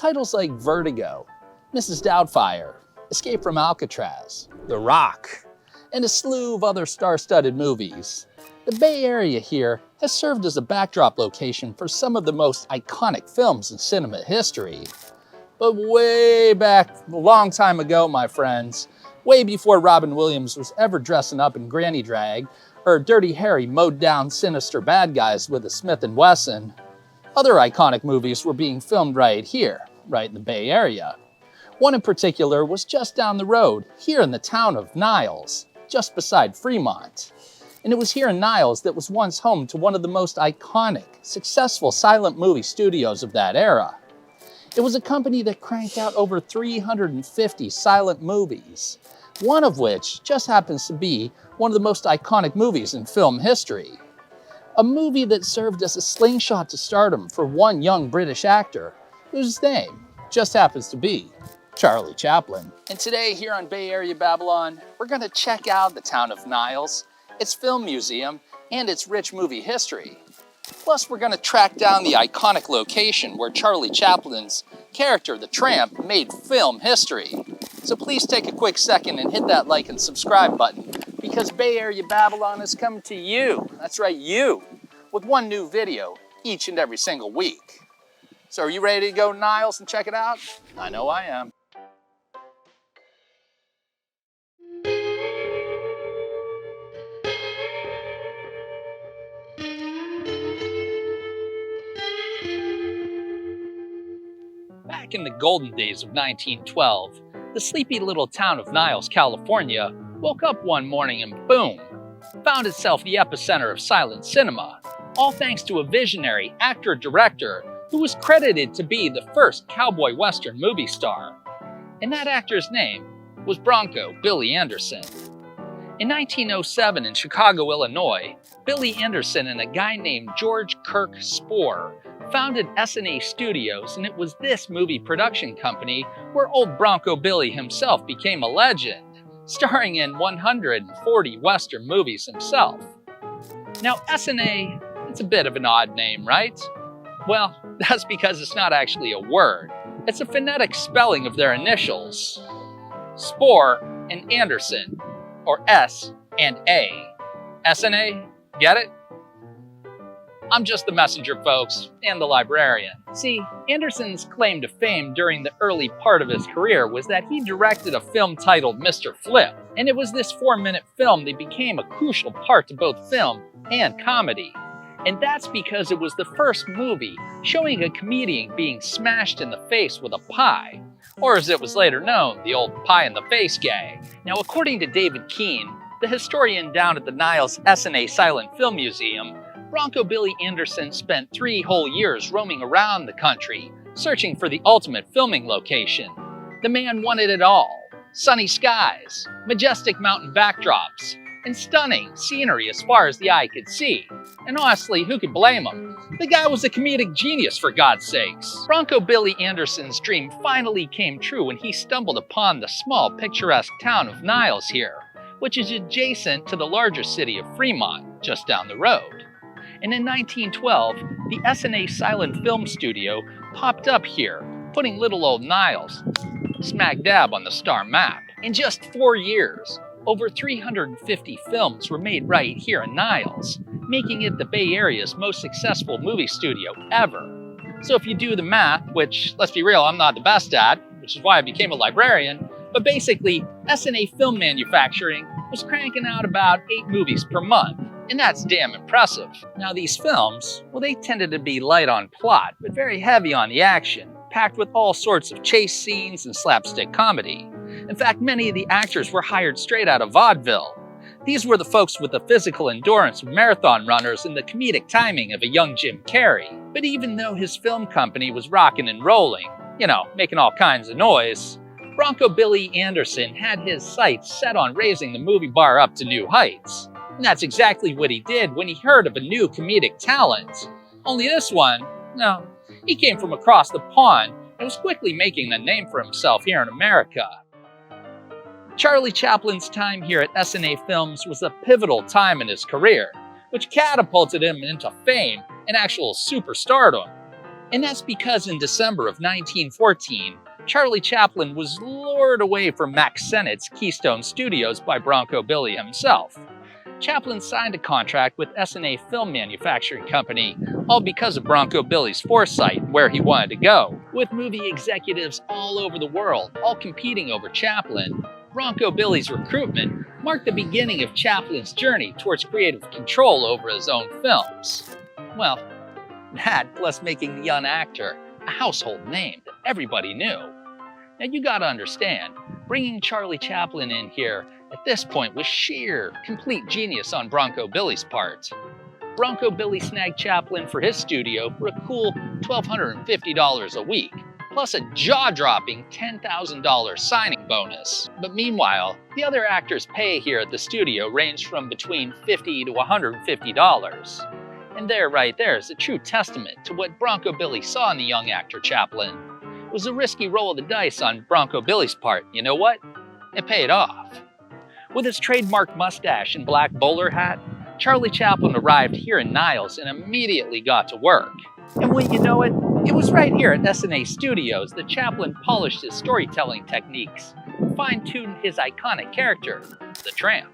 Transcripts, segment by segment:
Titles like Vertigo, Mrs. Doubtfire, Escape from Alcatraz, The Rock, and a slew of other star-studded movies. The Bay Area here has served as a backdrop location for some of the most iconic films in cinema history. But way back, a long time ago, my friends, way before Robin Williams was ever dressing up in granny drag, or Dirty Harry mowed down sinister bad guys with a Smith & Wesson, other iconic movies were being filmed right here, right in the Bay Area. One in particular was just down the road, here in the town of Niles, just beside Fremont. And it was here in Niles that was once home to one of the most iconic, successful silent movie studios of that era. It was a company that cranked out over 350 silent movies, one of which just happens to be one of the most iconic movies in film history. A movie that served as a slingshot to stardom for one young British actor, whose name just happens to be Charlie Chaplin. And today here on Bay Area Babylon, we're going to check out the town of Niles, its film museum, and its rich movie history. Plus, we're going to track down the iconic location where Charlie Chaplin's character, the Tramp, made film history. So please take a quick second and hit that like and subscribe button, because Bay Area Babylon is coming to you, that's right, you, with one new video each and every single week. So are you ready to go to Niles and check it out? I know I am. Back in the golden days of 1912, the sleepy little town of Niles, California, woke up one morning and boom, found itself the epicenter of silent cinema, all thanks to a visionary actor-director who was credited to be the first cowboy western movie star. And that actor's name was Bronco Billy Anderson. In 1907 in Chicago, Illinois, Billy Anderson and a guy named George Kirk Spoor founded Essanay Studios, and it was this movie production company where old Bronco Billy himself became a legend, starring in 140 Western movies himself. Now, Essanay, it's a bit of an odd name, right? Well, that's because it's not actually a word. It's a phonetic spelling of their initials, Spoor and Anderson, or S and A. Essanay, get it? I'm just the messenger, folks, and the librarian. See, Anderson's claim to fame during the early part of his career was that he directed a film titled Mr. Flip, and it was this 4-minute film that became a crucial part to both film and comedy. And that's because it was the first movie showing a comedian being smashed in the face with a pie, or as it was later known, the old pie-in-the-face gag. Now, according to David Keene, the historian down at the Niles Essanay Silent Film Museum, Bronco Billy Anderson spent 3 whole years roaming around the country, searching for the ultimate filming location. The man wanted it all: sunny skies, majestic mountain backdrops, and stunning scenery as far as the eye could see. And honestly, who could blame him? The guy was a comedic genius, for God's sakes. Bronco Billy Anderson's dream finally came true when he stumbled upon the small, picturesque town of Niles here, which is adjacent to the larger city of Fremont, just down the road. And in 1912, the Essanay Silent Film Studio popped up here, putting little old Niles smack dab on the star map. In just 4 years, over 350 films were made right here in Niles, making it the Bay Area's most successful movie studio ever. So if you do the math, which, let's be real, I'm not the best at, which is why I became a librarian, but basically, Essanay Film Manufacturing was cranking out about 8 movies per month. And that's damn impressive. Now these films, well, they tended to be light on plot, but very heavy on the action, packed with all sorts of chase scenes and slapstick comedy. In fact, many of the actors were hired straight out of vaudeville. These were the folks with the physical endurance of marathon runners and the comedic timing of a young Jim Carrey. But even though his film company was rocking and rolling, making all kinds of noise, Bronco Billy Anderson had his sights set on raising the movie bar up to new heights. And that's exactly what he did when he heard of a new comedic talent. Only this one, no, he came from across the pond and was quickly making a name for himself here in America. Charlie Chaplin's time here at Essanay Films was a pivotal time in his career, which catapulted him into fame and actual superstardom. And that's because in December of 1914, Charlie Chaplin was lured away from Mack Sennett's Keystone Studios by Bronco Billy himself. Chaplin signed a contract with Essanay Film Manufacturing Company, all because of Bronco Billy's foresight where he wanted to go. With movie executives all over the world, all competing over Chaplin, Bronco Billy's recruitment marked the beginning of Chaplin's journey towards creative control over his own films. Well, that plus making the young actor a household name that everybody knew. Now you gotta understand, bringing Charlie Chaplin in here at this point was sheer, complete genius on Bronco Billy's part. Bronco Billy snagged Chaplin for his studio for a cool $1,250 a week, plus a jaw-dropping $10,000 signing bonus. But meanwhile, the other actors' pay here at the studio ranged from between $50 to $150. And right there is a true testament to what Bronco Billy saw in the young actor Chaplin. It was a risky roll of the dice on Bronco Billy's part. You know what? It paid off. With his trademark mustache and black bowler hat, Charlie Chaplin arrived here in Niles and immediately got to work. And when you know it, it was right here at Essanay Studios that Chaplin polished his storytelling techniques and fine-tuned his iconic character, the Tramp.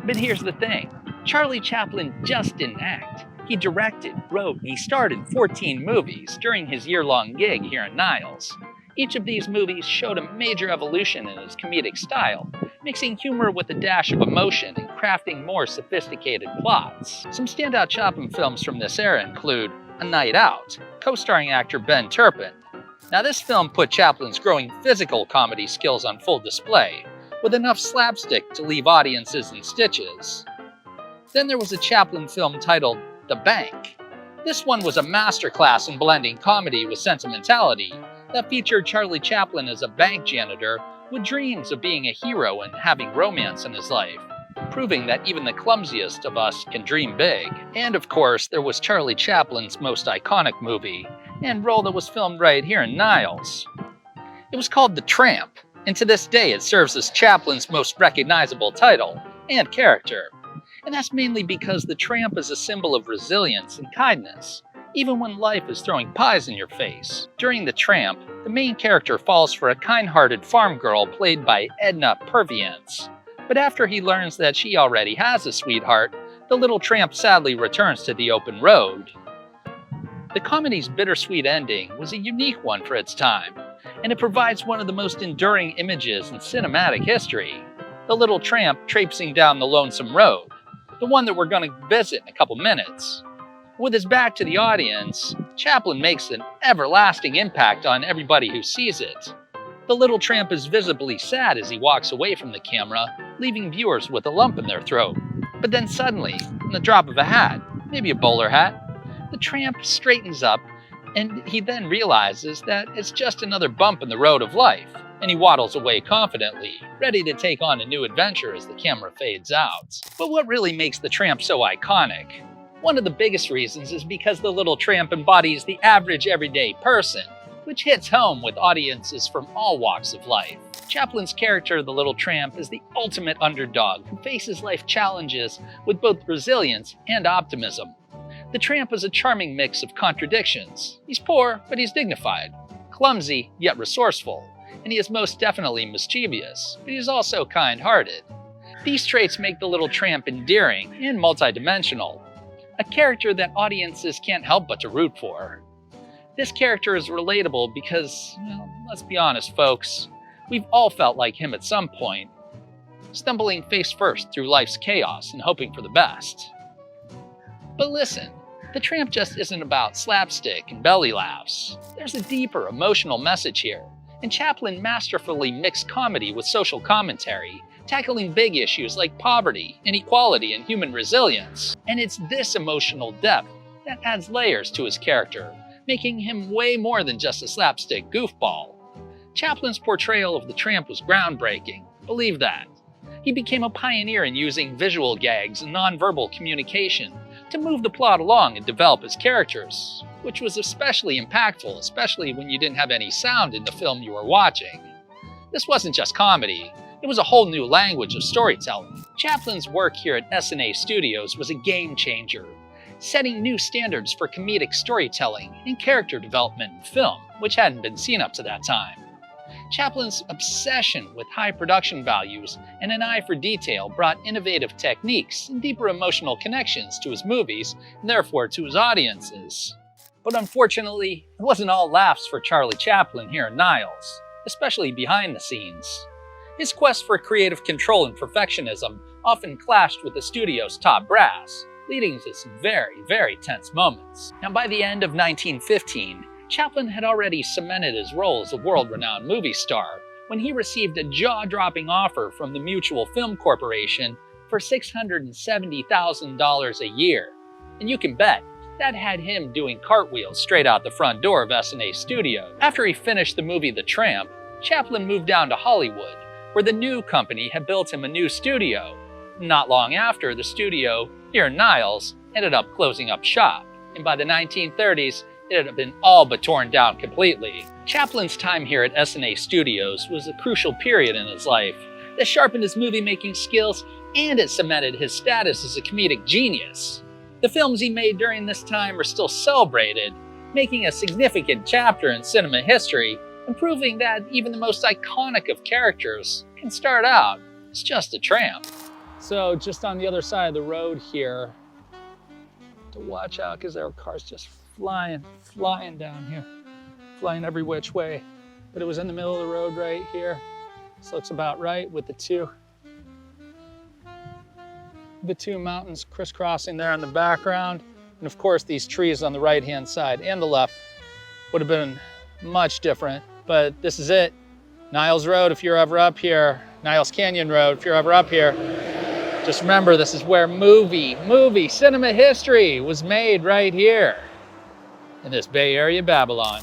But here's the thing, Charlie Chaplin just didn't act. He directed, wrote, and he starred in 14 movies during his year-long gig here in Niles. Each of these movies showed a major evolution in his comedic style, mixing humor with a dash of emotion and crafting more sophisticated plots. Some standout Chaplin films from this era include A Night Out, co-starring actor Ben Turpin. Now this film put Chaplin's growing physical comedy skills on full display, with enough slapstick to leave audiences in stitches. Then there was a Chaplin film titled The Bank. This one was a masterclass in blending comedy with sentimentality that featured Charlie Chaplin as a bank janitor with dreams of being a hero and having romance in his life, proving that even the clumsiest of us can dream big. And of course, there was Charlie Chaplin's most iconic movie and role that was filmed right here in Niles. It was called The Tramp, and to this day it serves as Chaplin's most recognizable title and character. And that's mainly because the tramp is a symbol of resilience and kindness, even when life is throwing pies in your face. During The Tramp, the main character falls for a kind-hearted farm girl played by Edna Purviance. But after he learns that she already has a sweetheart, the little tramp sadly returns to the open road. The comedy's bittersweet ending was a unique one for its time, and it provides one of the most enduring images in cinematic history. The little tramp traipsing down the lonesome road, the one that we're going to visit in a couple minutes. With his back to the audience, Chaplin makes an everlasting impact on everybody who sees it. The little tramp is visibly sad as he walks away from the camera, leaving viewers with a lump in their throat. But then suddenly, in the drop of a hat, maybe a bowler hat, the tramp straightens up and he then realizes that it's just another bump in the road of life, and he waddles away confidently, ready to take on a new adventure as the camera fades out. But what really makes the tramp so iconic? One of the biggest reasons is because the little tramp embodies the average everyday person, which hits home with audiences from all walks of life. Chaplin's character, the little tramp, is the ultimate underdog who faces life challenges with both resilience and optimism. The tramp is a charming mix of contradictions. He's poor, but he's dignified, clumsy, yet resourceful, and he is most definitely mischievous, but he's also kind-hearted. These traits make the little tramp endearing and multidimensional, a character that audiences can't help but to root for. This character is relatable because, well, let's be honest, folks, we've all felt like him at some point, stumbling face first through life's chaos and hoping for the best. But listen, The Tramp just isn't about slapstick and belly laughs. There's a deeper emotional message here, and Chaplin masterfully mixed comedy with social commentary, tackling big issues like poverty, inequality, and human resilience. And it's this emotional depth that adds layers to his character, making him way more than just a slapstick goofball. Chaplin's portrayal of the tramp was groundbreaking, believe that. He became a pioneer in using visual gags and nonverbal communication to move the plot along and develop his characters, which was especially impactful, especially when you didn't have any sound in the film you were watching. This wasn't just comedy, it was a whole new language of storytelling. Chaplin's work here at Essanay Studios was a game changer, setting new standards for comedic storytelling and character development in film, which hadn't been seen up to that time. Chaplin's obsession with high production values and an eye for detail brought innovative techniques and deeper emotional connections to his movies, and therefore to his audiences. But unfortunately, it wasn't all laughs for Charlie Chaplin here in Niles, especially behind the scenes. His quest for creative control and perfectionism often clashed with the studio's top brass, leading to some very tense moments. Now, by the end of 1915, Chaplin had already cemented his role as a world-renowned movie star when he received a jaw-dropping offer from the Mutual Film Corporation for $670,000 a year. And you can bet, that had him doing cartwheels straight out the front door of Essanay Studios. After he finished the movie The Tramp, Chaplin moved down to Hollywood, where the new company had built him a new studio. Not long after, the studio, here in Niles, ended up closing up shop, and by the 1930s, it had been all but torn down completely. Chaplin's time here at Essanay Studios was a crucial period in his life that sharpened his movie-making skills, and it cemented his status as a comedic genius. The films he made during this time are still celebrated, making a significant chapter in cinema history and proving that even the most iconic of characters can start out as just a tramp. So just on the other side of the road here, to watch out because there are cars just flying down here, flying every which way. But it was in the middle of the road right here. This looks about right with the two mountains crisscrossing there in the background. And of course, these trees on the right-hand side and the left would have been much different. But this is it. Niles Road, if you're ever up here. Niles Canyon Road, if you're ever up here. Just remember, this is where movie cinema history was made right here in this Bay Area Babylon.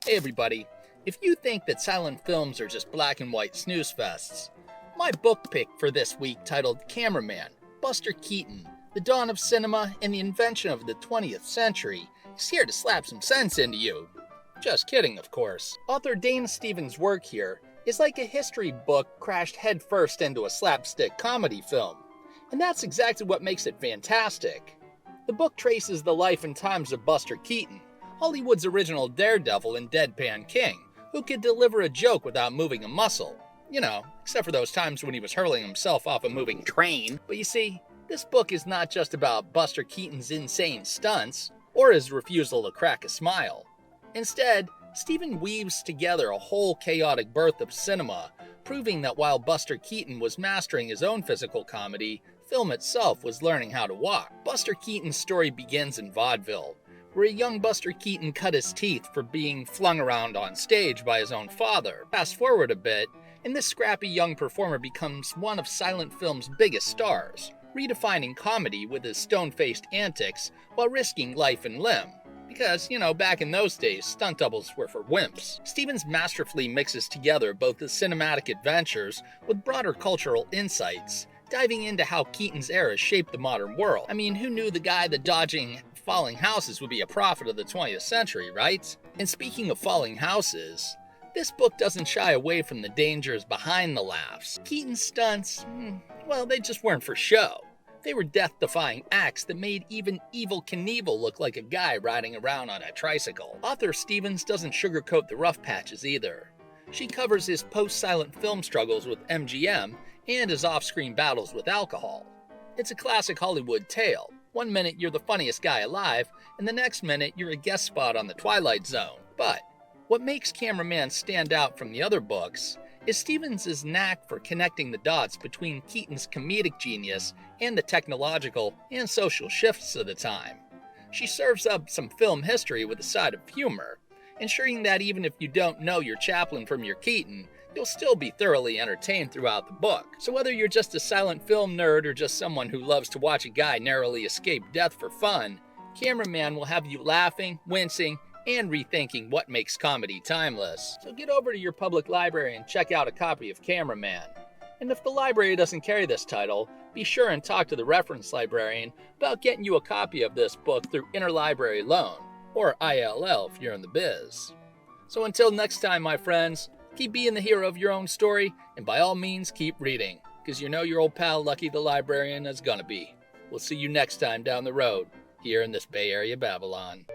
Hey everybody, if you think that silent films are just black and white snooze fests, my book pick for this week titled Cameraman, Buster Keaton, The Dawn of Cinema and the Invention of the 20th Century is here to slap some sense into you. Just kidding, of course. Author Dana Stevens' work here is like a history book crashed headfirst into a slapstick comedy film, and that's exactly what makes it fantastic. The book traces the life and times of Buster Keaton, Hollywood's original daredevil and deadpan king, who could deliver a joke without moving a muscle. You know, except for those times when he was hurling himself off a moving train. But you see, this book is not just about Buster Keaton's insane stunts, or his refusal to crack a smile. Instead, Stephen weaves together a whole chaotic birth of cinema, proving that while Buster Keaton was mastering his own physical comedy, film itself was learning how to walk. Buster Keaton's story begins in vaudeville, where a young Buster Keaton cut his teeth for being flung around on stage by his own father. Fast forward a bit, and this scrappy young performer becomes one of silent film's biggest stars, redefining comedy with his stone-faced antics while risking life and limb. Because, back in those days, stunt doubles were for wimps. Stevens masterfully mixes together both the cinematic adventures with broader cultural insights, diving into how Keaton's era shaped the modern world. I mean, who knew the guy that dodging falling houses would be a prophet of the 20th century, right? And speaking of falling houses, this book doesn't shy away from the dangers behind the laughs. Keaton's stunts, well, they just weren't for show. They were death-defying acts that made even Evel Knievel look like a guy riding around on a tricycle. Author Stevens doesn't sugarcoat the rough patches either. She covers his post-silent film struggles with MGM and his off-screen battles with alcohol. It's a classic Hollywood tale. One minute you're the funniest guy alive, and the next minute you're a guest spot on The Twilight Zone. But what makes Cameraman stand out from the other books is Stevens' knack for connecting the dots between Keaton's comedic genius and the technological and social shifts of the time. She serves up some film history with a side of humor, ensuring that even if you don't know your Chaplin from your Keaton, you'll still be thoroughly entertained throughout the book. So whether you're just a silent film nerd or just someone who loves to watch a guy narrowly escape death for fun, Cameraman will have you laughing, wincing, and rethinking what makes comedy timeless. So get over to your public library and check out a copy of Cameraman. And if the library doesn't carry this title, be sure and talk to the reference librarian about getting you a copy of this book through interlibrary loan, or ILL if you're in the biz. So until next time, my friends, keep being the hero of your own story, and by all means, keep reading, because you know your old pal Lucky the Librarian is gonna be. We'll see you next time down the road, here in this Bay Area Babylon.